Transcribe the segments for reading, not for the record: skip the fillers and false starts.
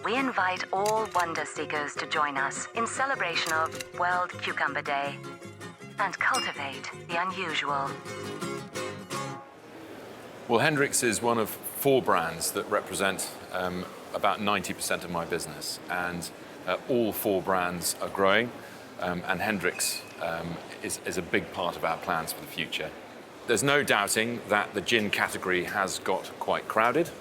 we invite all wonder seekers to join us in celebration of World Cucumber Day and cultivate the unusual. Well, Hendricks is one of 4 brands that represent about 90% of my business, and all 4 brands are growing, and Hendricks is a big part of our plans for the future. There's no doubting that the gin category has got quite crowded.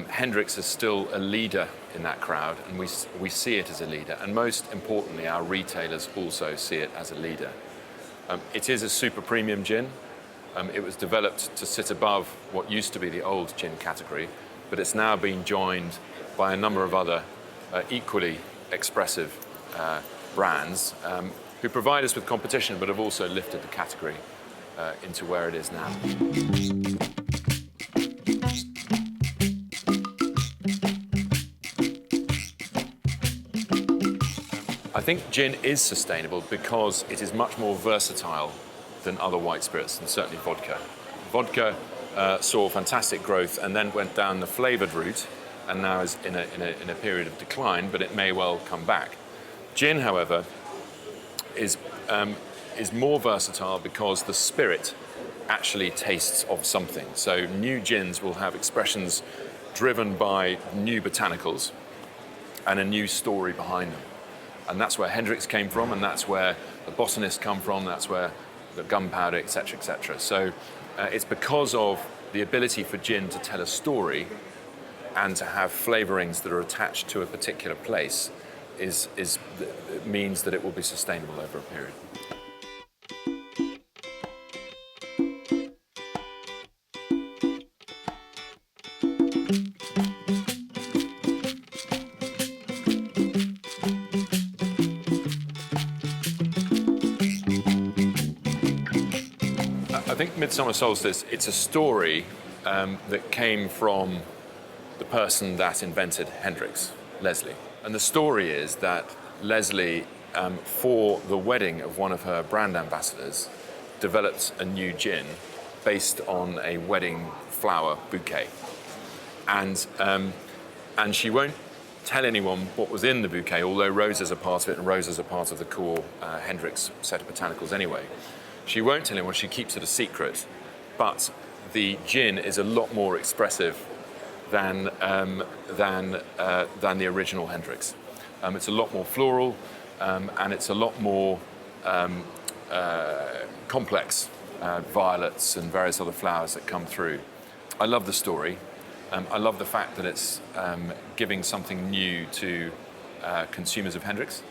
Hendricks is still a leader in that crowd, and we see it as a leader, and most importantly, our retailers also see it as a leader. It is a super premium gin. It was developed to sit above what used to be the old gin category, but it's now been joined by a number of other equally expressive brands who provide us with competition, but have also lifted the category into where it is now. I think gin is sustainable because it is much more versatile than other white spirits, and certainly vodka. Vodka saw fantastic growth and then went down the flavoured route, and now is in a period of decline, but it may well come back. Gin, however, is more versatile because the spirit actually tastes of something. So new gins will have expressions driven by new botanicals and a new story behind them. And that's where Hendricks came from, and that's where the botanists come from, that's where the gunpowder, etc., etc. So it's because of the ability for gin to tell a story and to have flavourings that are attached to a particular place means that it will be sustainable over a period. I think Midsummer Solstice, it's a story that came from the person that invented Hendricks, Leslie. And the story is that Leslie, for the wedding of one of her brand ambassadors, developed a new gin based on a wedding flower bouquet. And she won't tell anyone what was in the bouquet, although roses are part of it, and roses are part of the core Hendricks set of botanicals anyway. She won't tell anyone, she keeps it a secret, but the gin is a lot more expressive than the original Hendricks. It's a lot more floral, and it's a lot more complex, violets and various other flowers that come through. I love the story. I love the fact that it's giving something new to consumers of Hendricks.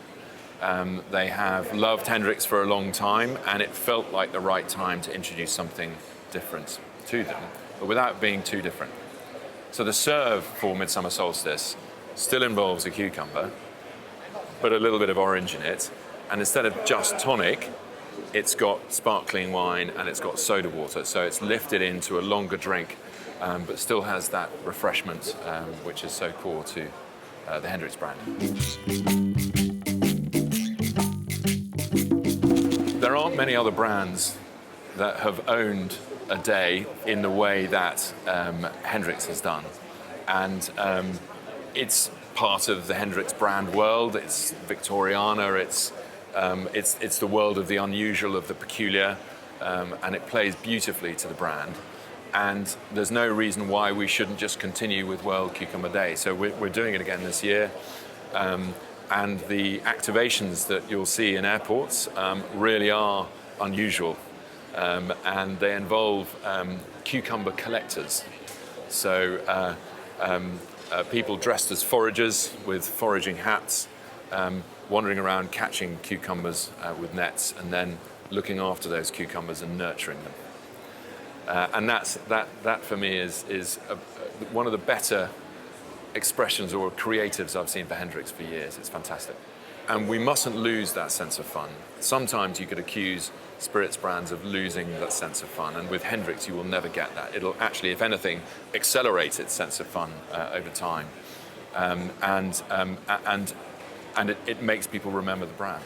They have loved Hendricks for a long time, and it felt like the right time to introduce something different to them, but without being too different. So the serve for Midsummer Solstice still involves a cucumber, but a little bit of orange in it, and instead of just tonic, it's got sparkling wine and it's got soda water, so it's lifted into a longer drink, but still has that refreshment, which is so core to the Hendricks brand. There aren't many other brands that have owned a day in the way that Hendricks has done. And it's part of the Hendricks brand world. It's Victoriana, it's the world of the unusual, of the peculiar, and it plays beautifully to the brand. And there's no reason why we shouldn't just continue with World Cucumber Day. So we're doing it again this year. And the activations that you'll see in airports really are unusual. And they involve cucumber collectors. So people dressed as foragers with foraging hats, wandering around catching cucumbers with nets and then looking after those cucumbers and nurturing them. And that for me is one of the better expressions or creatives I've seen for Hendricks for years. It's fantastic. And we mustn't lose that sense of fun. Sometimes you could accuse spirits brands of losing that sense of fun, and with Hendricks you will never get that. It'll actually, if anything, accelerate its sense of fun over time. And it makes people remember the brand.